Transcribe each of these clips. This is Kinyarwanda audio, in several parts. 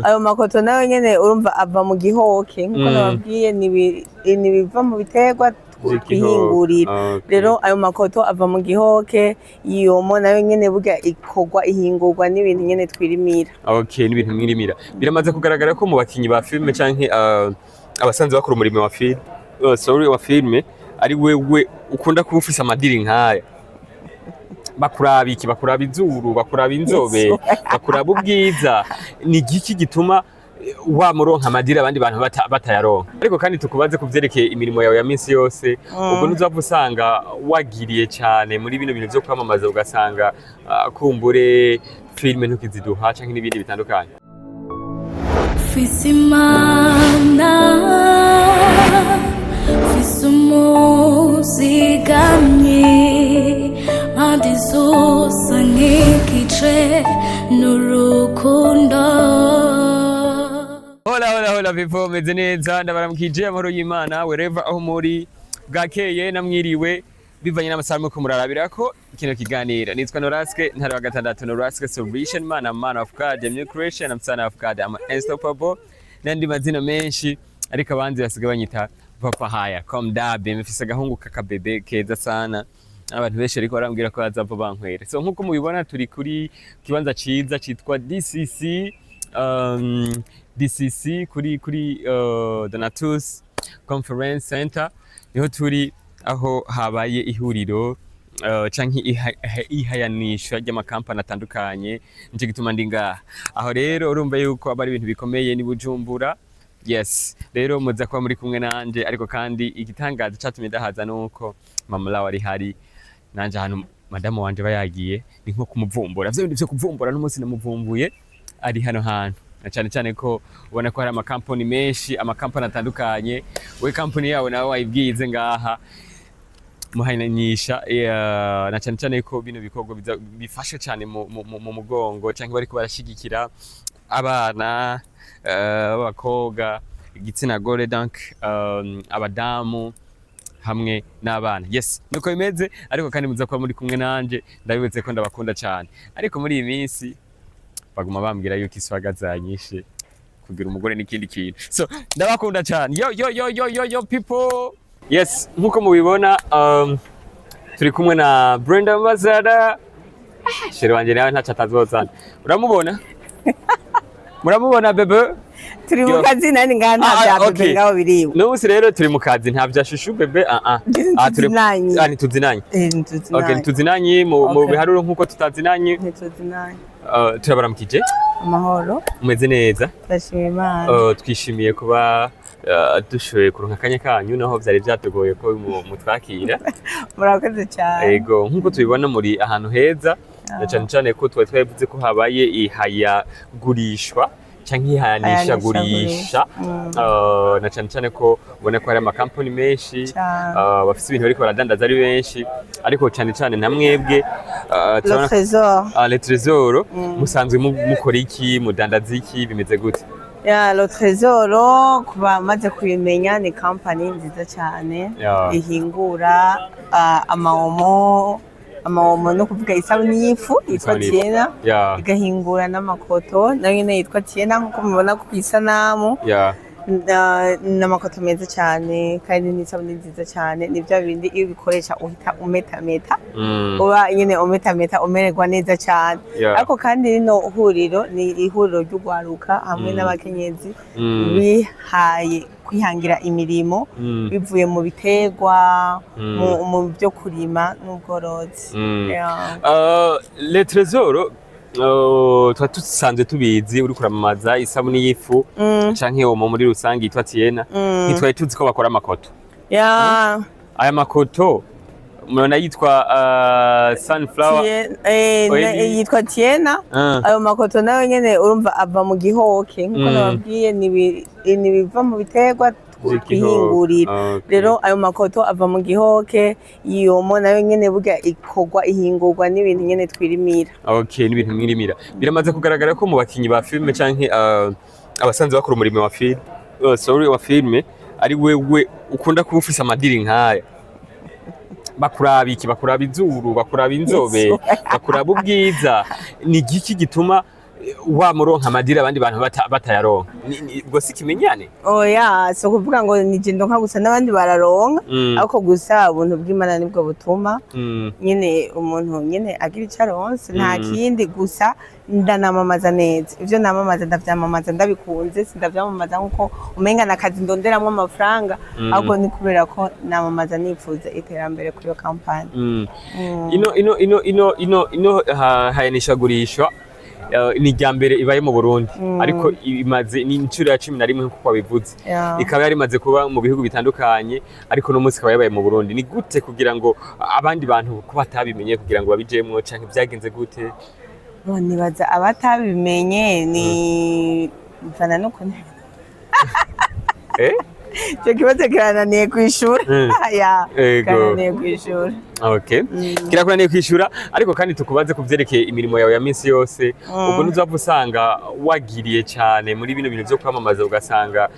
ayo makoto nawe nyene urumva ava mu gihoke nkuko nababwiye ni biva mu biterwa twihingurira. Rero ayo makoto ava mu gihoke, iyomo nayo nyene burya ikorwa ihingurwa n'ibintu nyene twirimira. Okay, n'ibintu mwirimira. Biramaze kugaragara ko mu bakinyi ba filme canke abasanzwe bakora umurimo wa film, wa filme ari wewe ukunda kuba ufise amadiri nkaya. Bakuraba iki, bakuraba izuru, bakuraba inzobe, bakuraba ubwiza. Ni giki gituma wamuronka amadiri abandi bantu batayaronka? Ariko kandi tukubaze kuvyerekeye imirimo yawe ya minsi yose, ubwo nuzava usanga wagiriye cyane muri bino bintu byo kwamamaza, ugasanga kumbure filme ntukiziduha canke n'ibindi bitandukanye. Fisimana Fisumuzigamye Madizosa nkikice n'urukundo. Hola people, meze neza, ndabaramukije amahoro y'Imana wherever aho muri, bwakeye namwiriwe bivanye n'amasaha muko murarabira ko kino kiganiro. Nitwa Norasque Ntare VI, Norasque Solution, man of God, new creation, I'm son of God, I'm unstoppable. Nandi mazina menshi ariko abanzi basigaye banyita papa haya komdabe, mfise agahungu kakabebe keza sana. Abantu benshi ariko barambwira ko azava bankwere. So nkuko mubibona turi kuri kibanza ciza citwa DCC kuri Donatus Conference Center. Niho turi aho habaye ihuriro canke ihayanisha ry'amakampani atandukanye. Nje gituma ndi ngaha. Aho rero urumva yuko abari ibintu bikomeye ni Bujumbura. Yes, rero muza kuba muri kumwe nanje, ariko kandi igitangaza cyatumye ndahaza nuko mama lawe ari hari nanje hano madamu wanje bayagiye, ni nko kumuvumbura. Vyo bindi byo kuvumbura n'umunsi namuvumbuye ari hano hantu. Na cyane ko ubona ko hari amakampani menshi, amakampani atandukanye. We company yawe nawe wayibwize ngaha muhanyanyisha, na cyane ko bino bikorwa bifasha cyane mu mugongo canke bari ko barashigikira abana b'abakobwa, igitsina gore, donc abadamu hamwe n'abana. Yes, nuko bimeze, ariko kandi muza kuba muri kumwe nanje, ndabibutse ko ndabakunda cyane. Ariko muri iyi minsi baguma bambwira yuko iswaga zanyishe kugira umugore n'ikindi kintu. So ndabakunda cyane. Yo people. Yes, nkuko mubibona turi kumwe na Brenda Mazada. Sheri wanje nawe ntacha tazozana. Uramubona? Muramubona bebe? Turi mu kazi nani ngana byavuze ngaho biriwe. No musi rero turi mu kazi nta byashushu bebe. Turi tuzinanye. Okay, tuzinanye mu biharuro nkuko tutazinanye. Tuzinanye. Turabaramukije. Amahoro. Umeze neza? Twashimiye Imana. Twishimiye kuba dushoboye kuronka akanya kanyu naho vyari byatugoye ko mutwakira. Murakoze cyane. Yego, nkuko tubibona muri ahantu heza, cyane ko twavuze ko habaye ihayagurishwa canke ihayanisha gurisha. Na cyane ko ubona ko hari amakampani menshi bafite ibintu bariko baradandaza ari benshi, ariko cyane namwebwe Le Trésor musanzwe mukora iki, mudandaza iki, bimeze gute? Le Trésor kuba maze kubimenya ni company nziza cyane ihingura amaomo no kuvuga isabuni y'ifu yitwa Tiena, igahingura n'amakoto nayo nyene yitwa Tiena nkuko mubona ku isanamu. N'amakoto meza cyane kandi n'isabuni nziza cyane. Ni bya bindi iyo bikoresha uhita umetameta, uba nyene umetameta umererwa neza cyane. Ariko kandi rino huriro ni ihuriro ry'ugwaruka hamwe n'abakenyezi bihaye kwihangira imirimo bivuye mu biterwa, mu byo kurima n'ubworozi. Le Trésor twa tusanzwe tubizi uri kuramamaza isabuni y'ifu canke omo muri rusangi yitwa Tiena. Ntitwaye tuzi ko bakora amakoto. Aya makoto murona yitwa sunflower yitwa Tiena. Ayo makoto nayo nyene urumva ava mu gihoke nkuko nababwiye ni biva mu biterwa twihingurira. Rero ayo makoto ava mu gihoke, iyomo nayo nyene burya ikorwa ihingurwa n'ibintu nyene twirimira. Okay, n'ibintu mwirimira. Biramaze kugaragara ko mu bakinyi ba filme canke abasanzwe bakora umurimo wa film, wa filme ari wewe ukunda kuba ufise amadiri nkaya. Bakuraba iki, bakuraba izuru, bakuraba inzobe, bakuraba ubwiza. Ni giki gituma wamuronka amadira abandi bantu batayaronka ubwo si kimenyane oya so kuvuga ngo ni jendo nka gusa n'abandi bararonka ariko gusa ubuntu bw'Imana nibwo butuma nyene umuntu nyene agira icaronse nta kindi gusa ndanamamaza neza ivyo namamaza ndavyamamaza ndabikunze sindavyamamaza nkuko umenga nakazi ndonderamwe amafaranga ahubwo ni kubera ko namamaza nifuza iterambere kuri yo kampani ino hayanishagurishwa ni ryambere ibaye mu Burundi ariko imaze ni incuro ya 11 nkuko wabivuze ikaba yarimaze kuba mu bihugu bitandukanye ariko no munsi ikaba yabaye mu Burundi ni gute kugira ngo abandi bantu ko batabimenye kugira ngo babijemwo canke byagenze gute nibaza abatabimenye ni mfana no kone cyo kibazo kirananiye kwishura ya kirananiye kwishura okay kirakuraniye kwishura ariko kandi tukubaze kuvyerekeye imirimo yawe ya minsi yose ubwo nuzava usanga wagiriye cyane muri bino bintu byo kwamamaza ugasanga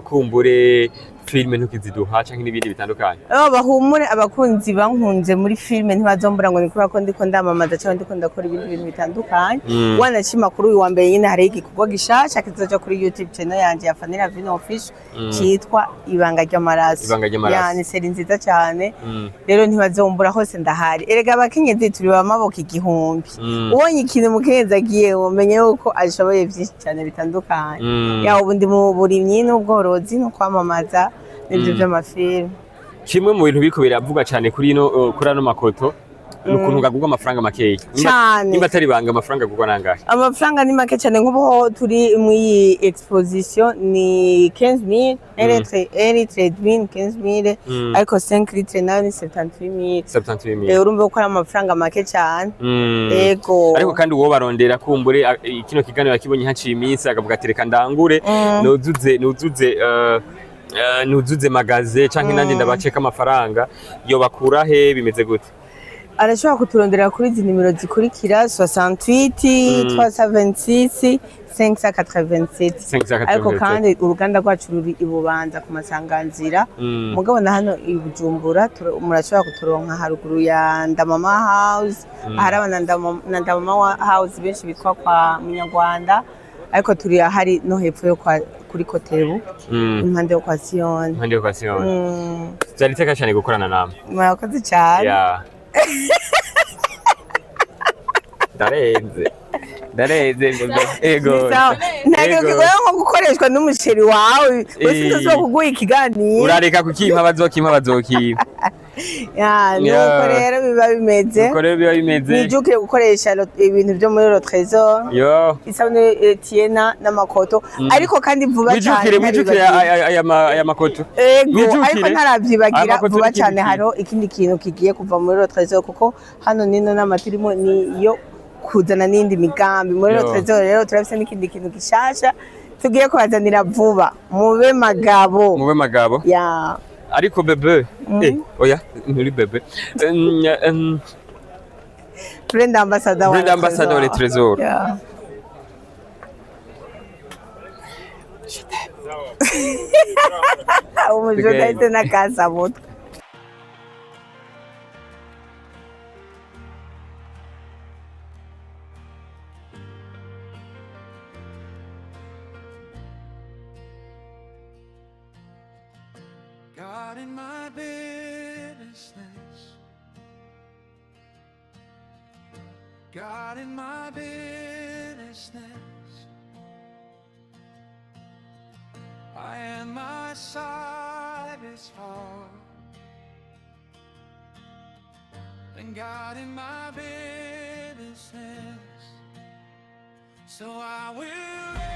kumbure filme ntukiziduha canke n'ibindi bitandukanye bahumure abakunzi bankunze muri filme ntibazombura ngo nikora ko ndiko ndamamaza cyangwa ndiko ndakora ibindi bintu bitandukanye wanashima kuri uyu wa mbere nyine hari igikorwa gishasha kizoja kuri YouTube channel yanje ya Fanny Lavine official cyitwa ibanga ry'amaraso yani seri nziza cyane rero ntibazombura hose ndahari erega abakenyezi turi bamaboko igihumbi ubonye ikintu mukenyezi agiye umenye yuko ashoboye byinshi cyane bitandukanye ya ubundi mu burimyi n'ubworozi no kwamamaza n'ibyo by'amafilme kimwe mu bintu biko biravuga cyane kuri ano makoto nukuntu gagurwa amafaranga makeyi nimba atari banga amafaranga gugwa nangahe amafaranga ni make cyane nk'ubu turi mu iyi exposition ni 15000 trade 15000 ariko 5 litres nayo ni 78000 urumva ko ari amafaranga make cyane yego ariko kandi uwo barondera kumbure kino kiganiro yakibonye haciye iminsi akavuga ati reka ndangure nuzuze magaze canke nanje ndabaceka amafaranga yo bakura he bimeze gute arashobora kuturondera kuri izi nimero zikurikira 68 326 587 ariko kandi uruganda rwacu ruri ibubanza ku masanganzira mugabo na hano ibujumbura murashobora kuturonka haruguru ya Mama House haraba na Mama House benshi bitwa kwa Munyarwanda ariko turi ahari no hepfo yo kuri Kotebu impande yo kwa Sion byari teka cyane gukorana namwe murakoze cyane Dareze ego ntabwo kigoye nko gukoreshwa n'umusheri wawe usize kuguha ikiganiro urareka kukimpa bazokimpa nuko rero biba bimeze nijukiye gukoresha ibintu byo muri le trésor isabune tiena n'amakoto ariko kandi vuba cyane wijukire aya makoto ariko ntarabyibagira vuba cyane haro ikindi kintu kigiye kuva muri le trésor kuko hano nino n'amatirimo niyo kuzana n'indi migambi muri le trésor rero turafise n'ikindi kintu gishasha tugiye kubazanira vuba mube magabo ya ariko bebe oya nturi bebe brand ambassadeur le trésor umujodete na casa moto God in my business, God in my business, I am my side is hard, and God in my business, so I will.